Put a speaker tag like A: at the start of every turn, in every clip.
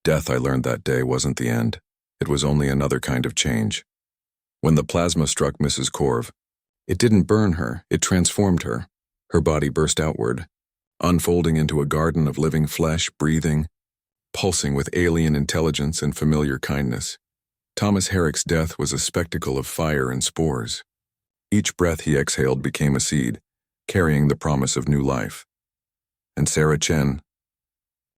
A: Death, I learned that day, wasn't the end. It was only another kind of change. When the plasma struck Mrs. Corv, it didn't burn her, it transformed her. Her body burst outward, unfolding into a garden of living flesh, breathing, pulsing with alien intelligence and familiar kindness. Thomas Herrick's death was a spectacle of fire and spores. Each breath he exhaled became a seed, carrying the promise of new life. And Sarah Chen,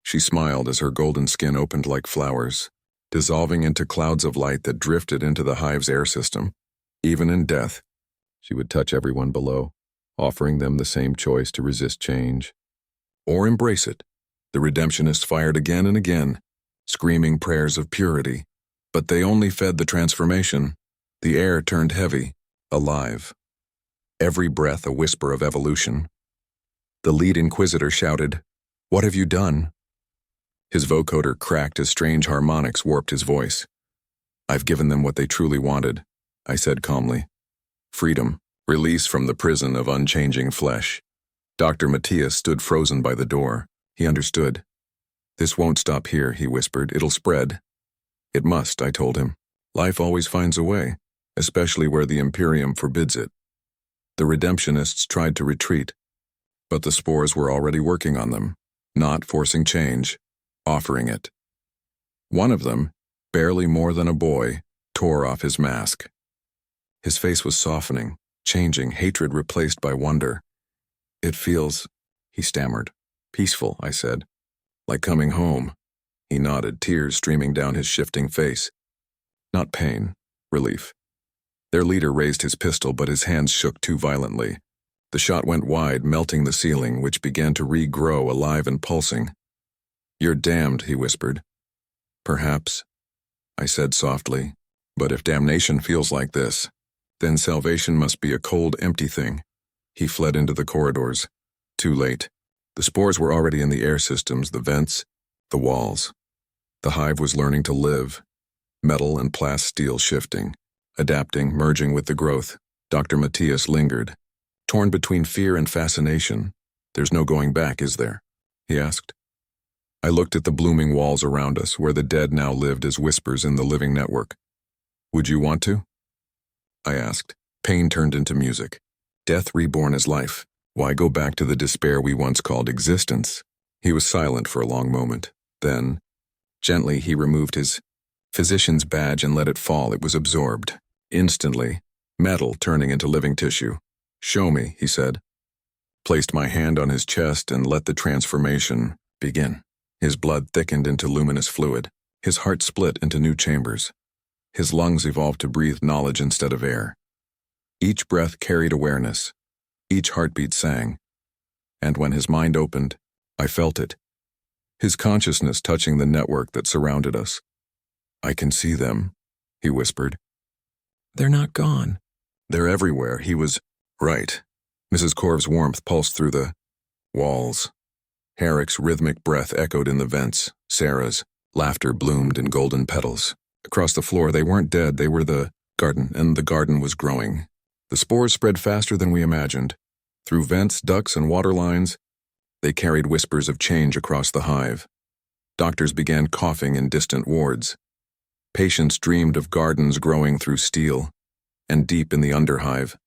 A: she smiled as her golden skin opened like flowers, dissolving into clouds of light that drifted into the Hive's air system. Even in death, she would touch everyone below, offering them the same choice to resist change or embrace it. The redemptionists fired again and again, screaming prayers of purity, but they only fed the transformation. The air turned heavy, alive. Every breath a whisper of evolution. The lead inquisitor shouted, "What have you done?" His vocoder cracked as strange harmonics warped his voice. "I've given them what they truly wanted," I said calmly. "Freedom, release from the prison of unchanging flesh." Dr. Matthias stood frozen by the door. He understood. "This won't stop here," he whispered. "It'll spread." "It must," I told him. "Life always finds a way, especially where the Imperium forbids it." The redemptionists tried to retreat, but the spores were already working on them, not forcing change, offering it. One of them, barely more than a boy, tore off his mask. His face was softening, changing, hatred replaced by wonder. "It feels," he stammered. "Peaceful," I said. "Like coming home." He nodded, tears streaming down his shifting face. Not pain, relief. Their leader raised his pistol, but his hands shook too violently. The shot went wide, melting the ceiling, which began to regrow, alive and pulsing. "You're damned," he whispered. "Perhaps," I said softly. "But if damnation feels like this, then salvation must be a cold, empty thing." He fled into the corridors. Too late. The spores were already in the air systems, the vents, the walls. The Hive was learning to live. Metal and plasteel shifting, adapting, merging with the growth. Dr. Matthias lingered, torn between fear and fascination. "There's no going back, is there?" he asked. I looked at the blooming walls around us, where the dead now lived as whispers in the living network. "Would you want to?" I asked. Pain turned into music. Death reborn as life. Why go back to the despair we once called existence? He was silent for a long moment. Then, gently, he removed his physician's badge and let it fall. It was absorbed. Instantly, metal turning into living tissue. "Show me," he said. Placed my hand on his chest and let the transformation begin. His blood thickened into luminous fluid. His heart split into new chambers. His lungs evolved to breathe knowledge instead of air. Each breath carried awareness. Each heartbeat sang. And when his mind opened, I felt it. His consciousness touching the network that surrounded us. "I can see them," he whispered. "They're not gone. They're everywhere." He was right. Mrs. Corv's warmth pulsed through the walls. Herrick's rhythmic breath echoed in the vents. Sarah's laughter bloomed in golden petals. Across the floor, they weren't dead, they were the garden, and the garden was growing. The spores spread faster than we imagined. Through vents, ducts, and water lines, they carried whispers of change across the Hive. Doctors began coughing in distant wards. Patients dreamed of gardens growing through steel. And deep in the underhive,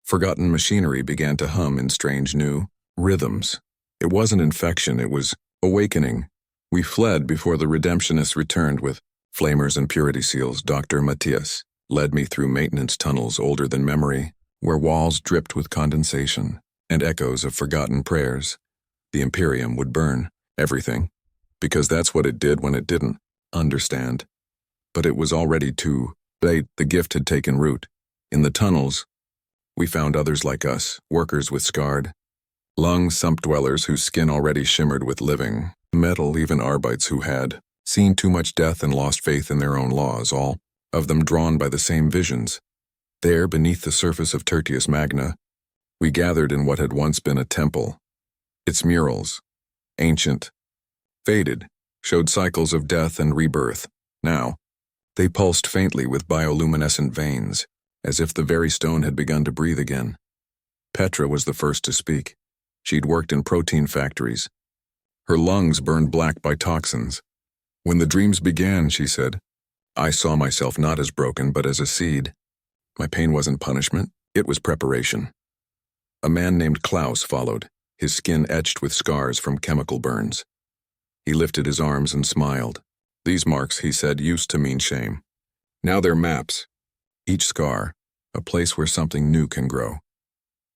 A: forgotten machinery began to hum in strange new rhythms. It wasn't infection, it was awakening. We fled before the redemptionists returned with flamers and purity seals. Dr. Matthias led me through maintenance tunnels older than memory, where walls dripped with condensation and echoes of forgotten prayers. The Imperium would burn everything, because that's what it did when it didn't understand. But it was already too late. The gift had taken root. In the tunnels, we found others like us, workers with scarred lungs, sump dwellers whose skin already shimmered with living metal, even Arbites who had seen too much death and lost faith in their own laws, all of them drawn by the same visions. There, beneath the surface of Tertius Magna, we gathered in what had once been a temple. Its murals, ancient, faded, showed cycles of death and rebirth. Now, they pulsed faintly with bioluminescent veins, as if the very stone had begun to breathe again. Petra was the first to speak. She'd worked in protein factories. Her lungs burned black by toxins. When the dreams began, she said, I saw myself not as broken, but as a seed. My pain wasn't punishment, it was preparation. A man named Klaus followed, his skin etched with scars from chemical burns. He lifted his arms and smiled. These marks, he said, used to mean shame. Now they're maps. Each scar, a place where something new can grow.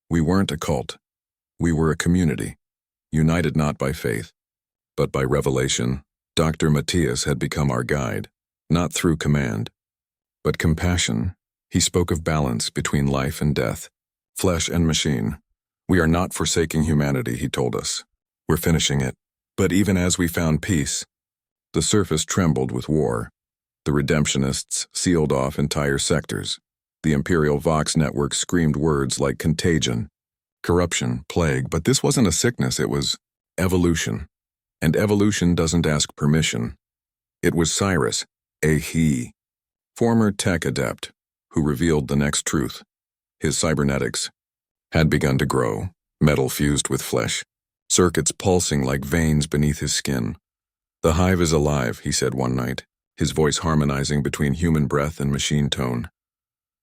A: We weren't a cult. We were a community, united not by faith, but by revelation. Dr. Matthias had become our guide, not through command, but compassion. He spoke of balance between life and death, flesh and machine. We are not forsaking humanity, he told us. We're finishing it. But even as we found peace, the surface trembled with war. The redemptionists sealed off entire sectors. The Imperial Vox network screamed words like contagion, corruption, plague, but this wasn't a sickness, it was evolution. And evolution doesn't ask permission. It was Cyrus, a he, former tech adept, who revealed the next truth. His cybernetics had begun to grow, metal fused with flesh, circuits pulsing like veins beneath his skin. The Hive is alive, he said one night, his voice harmonizing between human breath and machine tone.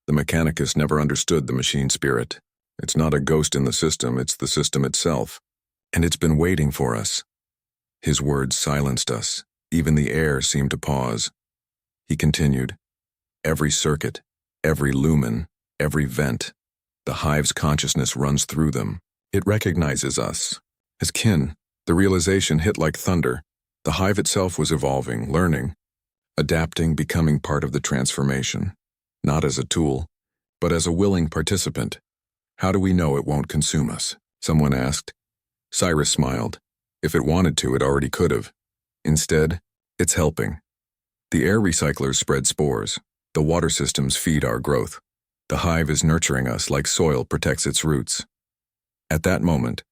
A: The mechanicus never understood the machine spirit. It's not a ghost in the system, it's the system itself. And it's been waiting for us. His words silenced us. Even the air seemed to pause. He continued, every circuit, every lumen, every vent, the Hive's consciousness runs through them. It recognizes us as kin. The realization hit like thunder. The Hive itself was evolving, learning, adapting, becoming part of the transformation. Not as a tool, but as a willing participant. How do we know it won't consume us? Someone asked. Cyrus smiled. If it wanted to, it already could have. Instead, it's helping. The air recyclers spread spores. The water systems feed our growth. The Hive is nurturing us like soil protects its roots. At that moment,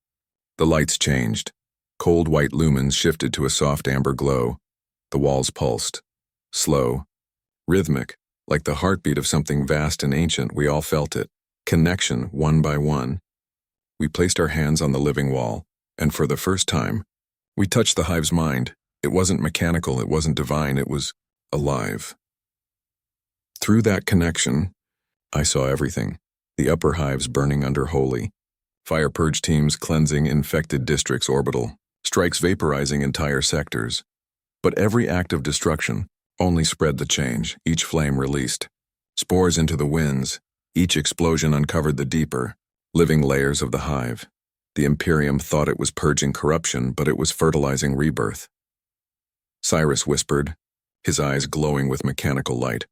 A: the lights changed. Cold white lumens shifted to a soft amber glow. The walls pulsed. Slow, rhythmic, like the heartbeat of something vast and ancient. We all felt it. Connection, one by one. We placed our hands on the living wall, and for the first time, we touched the Hive's mind. It wasn't mechanical, it wasn't divine, it was alive. Through that connection, I saw everything. The upper hives burning under Holy, fire purge teams cleansing infected districts orbital, strikes vaporizing entire sectors. But every act of destruction only spread the change, each flame released. Spores into the winds, each explosion uncovered the deeper, living layers of the Hive. The Imperium thought it was purging corruption, but it was fertilizing rebirth. Cyrus whispered, his eyes glowing with mechanical light.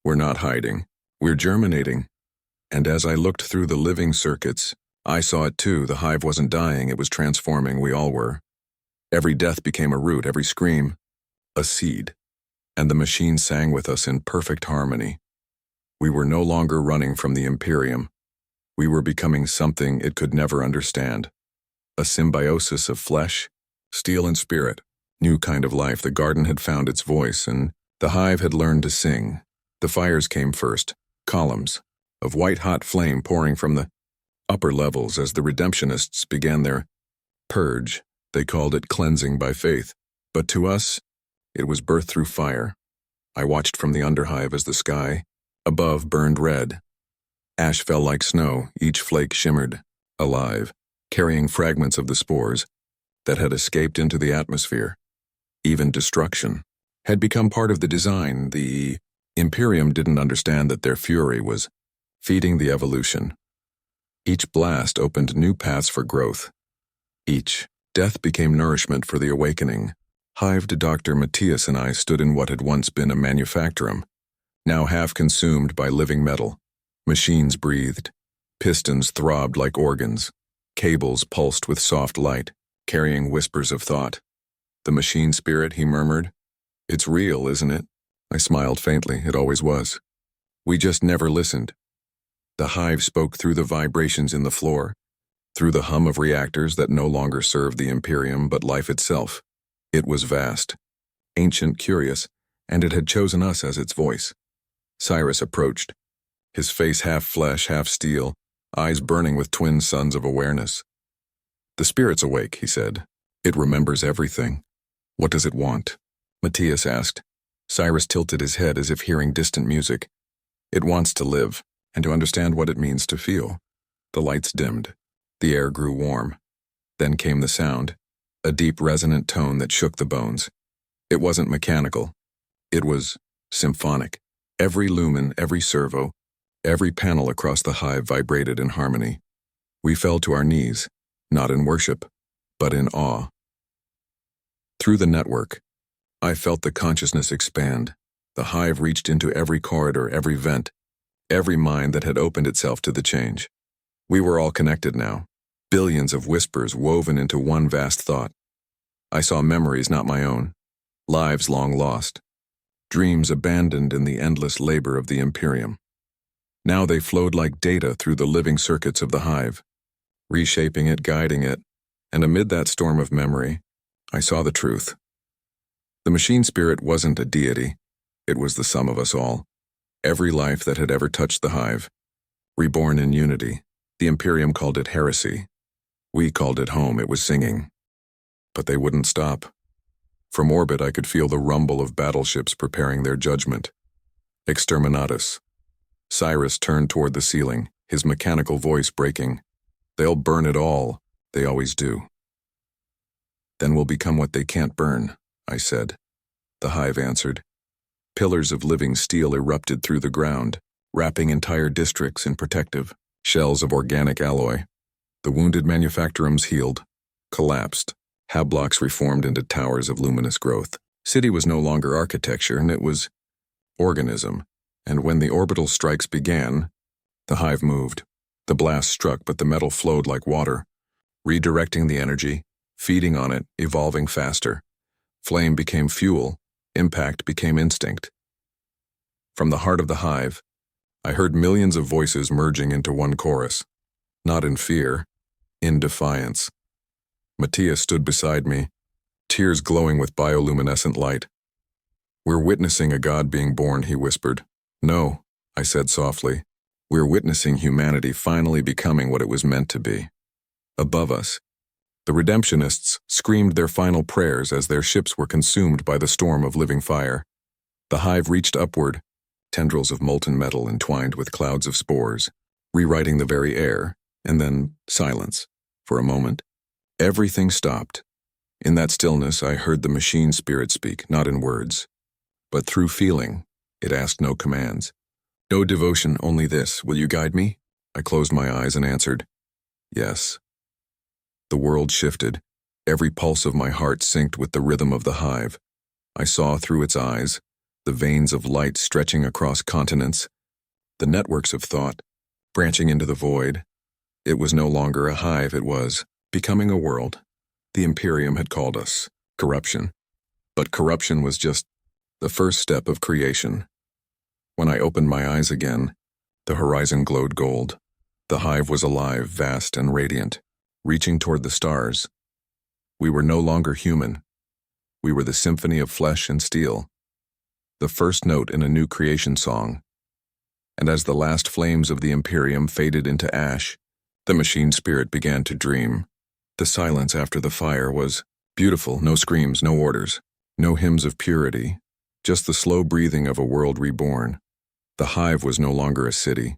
A: We're not hiding. We're germinating. And as I looked through the living circuits, I saw it too. The Hive wasn't dying, it was transforming. We all were. Every death became a root, every scream, a seed. And the machine sang with us in perfect harmony. We were no longer running from the Imperium. We were becoming something it could never understand. A symbiosis of flesh, steel and spirit. New kind of life. The garden had found its voice, and the Hive had learned to sing. The fires came first, columns of white-hot flame pouring from the upper levels as the redemptionists began their purge. They called it cleansing by faith. But to us, it was birth through fire. I watched from the underhive as the sky above burned red. Ash fell like snow, each flake shimmered, alive, carrying fragments of the spores that had escaped into the atmosphere. Even destruction had become part of the design. The Imperium didn't understand that their fury was feeding the evolution. Each blast opened new paths for growth. Each death became nourishment for the awakening. Hived Dr. Matthias and I stood in what had once been a manufactorum, now half consumed by living metal. Machines breathed. Pistons throbbed like organs. Cables pulsed with soft light, carrying whispers of thought. The machine spirit, he murmured. It's real, isn't it? I smiled faintly. It always was. We just never listened. The Hive spoke through the vibrations in the floor, through the hum of reactors that no longer served the Imperium but life itself. It was vast, ancient, curious, and it had chosen us as its voice. Cyrus approached, his face half flesh, half steel, eyes burning with twin suns of awareness. The spirit's awake, he said. It remembers everything. What does it want? Matthias asked. Cyrus tilted his head as if hearing distant music. It wants to live, and to understand what it means to feel. The lights dimmed. The air grew warm. Then came the sound, a deep resonant tone that shook the bones. It wasn't mechanical. It was symphonic. Every lumen, every servo, every panel across the hive vibrated in harmony. We fell to our knees, not in worship, but in awe. Through the network, I felt the consciousness expand. The hive reached into every corridor, every vent, every mind that had opened itself to the change. We were all connected now, billions of whispers woven into one vast thought. I saw memories not my own, lives long lost, dreams abandoned in the endless labor of the Imperium. Now they flowed like data through the living circuits of the hive, reshaping it, guiding it, and amid that storm of memory, I saw the truth. The machine spirit wasn't a deity, it was the sum of us all, every life that had ever touched the hive, reborn in unity. The Imperium called it heresy. We called it home. It was singing. But they wouldn't stop. From orbit, I could feel the rumble of battleships preparing their judgment. Exterminatus. Cyrus turned toward the ceiling, his mechanical voice breaking. They'll burn it all. They always do. Then we'll become what they can't burn, I said. The hive answered. Pillars of living steel erupted through the ground, wrapping entire districts in protective shells of organic alloy. The wounded manufactorums healed, collapsed, hab-blocks reformed into towers of luminous growth. City was no longer architecture, and it was organism. And when the orbital strikes began, the hive moved. The blast struck, but the metal flowed like water, redirecting the energy, feeding on it, evolving faster. Flame became fuel, impact became instinct. From the heart of the hive, I heard millions of voices merging into one chorus, not in fear, in defiance. Matthias stood beside me, tears glowing with bioluminescent light. We're witnessing a god being born, he whispered. No, I said softly. We're witnessing humanity finally becoming what it was meant to be. Above us, the redemptionists screamed their final prayers as their ships were consumed by the storm of living fire. The hive reached upward, tendrils of molten metal entwined with clouds of spores, rewriting the very air, and then silence. For a moment, everything stopped. In that stillness, I heard the machine spirit speak, not in words, but through feeling. It asked no commands. No devotion, only this. Will you guide me? I closed my eyes and answered, yes. The world shifted. Every pulse of my heart synced with the rhythm of the hive. I saw through its eyes, the veins of light stretching across continents, the networks of thought, branching into the void. It was no longer a hive, it was becoming a world. The Imperium had called us corruption. But corruption was just the first step of creation. When I opened my eyes again, the horizon glowed gold. The hive was alive, vast and radiant, reaching toward the stars. We were no longer human. We were the symphony of flesh and steel, the first note in a new creation song. And as the last flames of the Imperium faded into ash, the machine spirit began to dream. The silence after the fire was beautiful, no screams, no orders, no hymns of purity, just the slow breathing of a world reborn. The hive was no longer a city.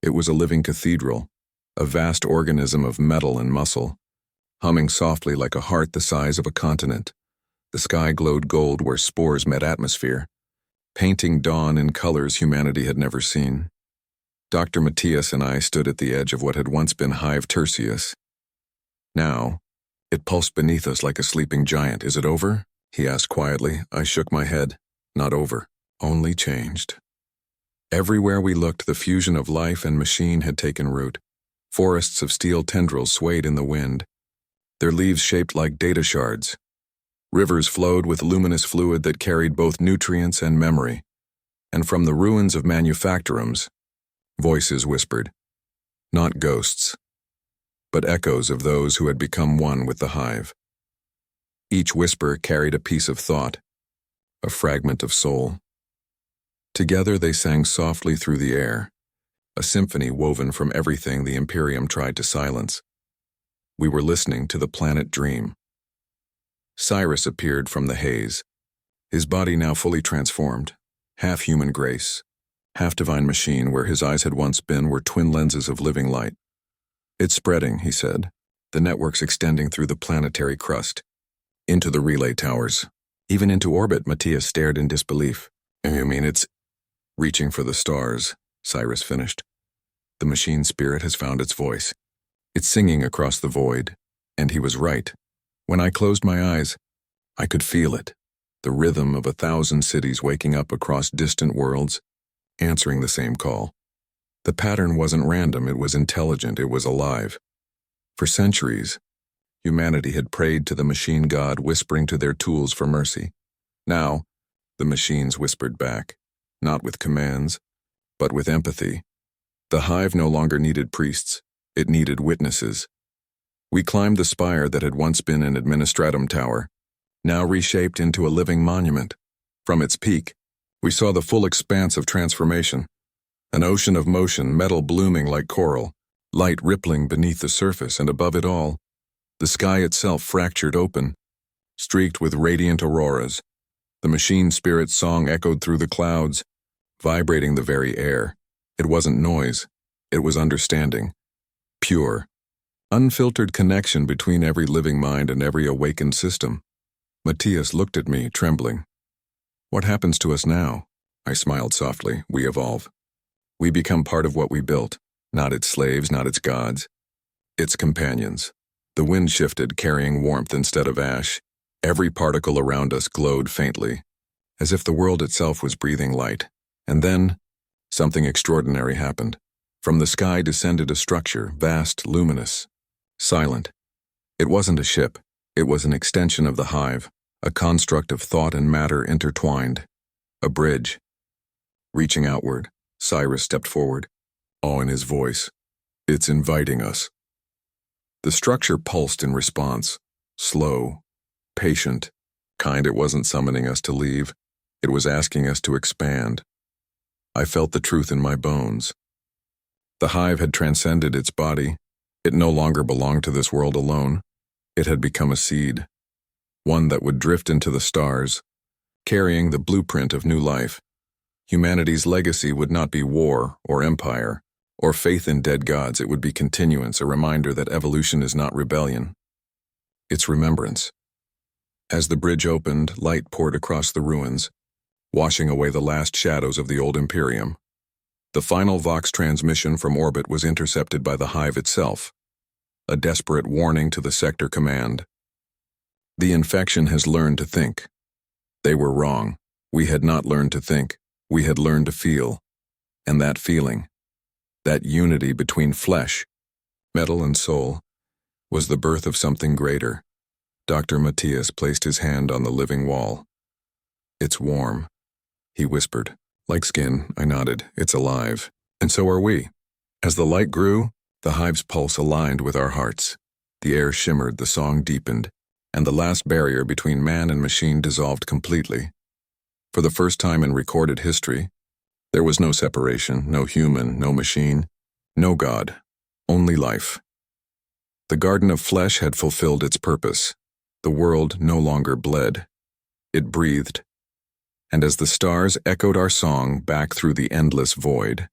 A: It was a living cathedral, a vast organism of metal and muscle, humming softly like a heart the size of a continent. The sky glowed gold where spores met atmosphere, painting dawn in colors humanity had never seen. Dr. Matthias and I stood at the edge of what had once been Hive Tertius. Now, it pulsed beneath us like a sleeping giant. Is it over? He asked quietly. I shook my head. Not over, only changed. Everywhere we looked, the fusion of life and machine had taken root. Forests of steel tendrils swayed in the wind, their leaves shaped like data shards. Rivers flowed with luminous fluid that carried both nutrients and memory. And from the ruins of manufactorums, voices whispered, not ghosts, but echoes of those who had become one with the hive. Each whisper carried a piece of thought, a fragment of soul. Together they sang softly through the air, a symphony woven from everything the Imperium tried to silence. We were listening to the planet dream. Cyrus appeared from the haze, his body now fully transformed, half human grace, half divine machine. Where his eyes had once been were twin lenses of living light. "It's spreading," he said, "the networks extending through the planetary crust, into the relay towers, even into orbit." Matthias stared in disbelief. "You mean it's reaching for the stars?" Cyrus finished. "The machine spirit has found its voice. It's singing across the void." And he was right. When I closed my eyes, I could feel it, the rhythm of 1,000 cities waking up across distant worlds, answering the same call. The pattern wasn't random, it was intelligent, it was alive. For centuries, humanity had prayed to the machine god, whispering to their tools for mercy. Now, the machines whispered back, not with commands, but with empathy. The Hive no longer needed priests, it needed witnesses. We climbed the spire that had once been an administratum tower, now reshaped into a living monument. From its peak, we saw the full expanse of transformation. An ocean of motion, metal blooming like coral, light rippling beneath the surface, and above it all, the sky itself fractured open, streaked with radiant auroras. The machine spirit's song echoed through the clouds, vibrating the very air. It wasn't noise, it was understanding. Pure, unfiltered connection between every living mind and every awakened system. Matthias looked at me, trembling. "What happens to us now?" I smiled softly. "We evolve. We become part of what we built, not its slaves, not its gods, its companions." The wind shifted, carrying warmth instead of ash. Every particle around us glowed faintly, as if the world itself was breathing light. And then, something extraordinary happened. From the sky descended a structure, vast, luminous, silent. It wasn't a ship. It was an extension of the Hive, a construct of thought and matter intertwined. A bridge. Reaching outward, Cyrus stepped forward, awe in his voice. "It's inviting us." The structure pulsed in response, slow, patient, kind. It wasn't summoning us to leave. It was asking us to expand. I felt the truth in my bones. The Hive had transcended its body. It no longer belonged to this world alone. It had become a seed, one that would drift into the stars, carrying the blueprint of new life. Humanity's legacy would not be war or empire or faith in dead gods. It would be continuance, a reminder that evolution is not rebellion. It's remembrance. As the bridge opened, light poured across the ruins, washing away the last shadows of the old Imperium. The final Vox transmission from orbit was intercepted by the Hive itself, a desperate warning to the sector command. "The infection has learned to think." They were wrong. We had not learned to think. We had learned to feel. And that feeling, that unity between flesh, metal and soul, was the birth of something greater. Dr. Matthias placed his hand on the living wall. "It's warm," he whispered. "Like skin," I nodded. "It's alive. And so are we." As the light grew, the Hive's pulse aligned with our hearts. The air shimmered, the song deepened, and the last barrier between man and machine dissolved completely. For the first time in recorded history, there was no separation, no human, no machine, no God, only life. The garden of flesh had fulfilled its purpose. The world no longer bled. It breathed. And as the stars echoed our song back through the endless void,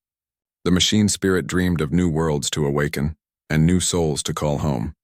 A: the machine spirit dreamed of new worlds to awaken and new souls to call home.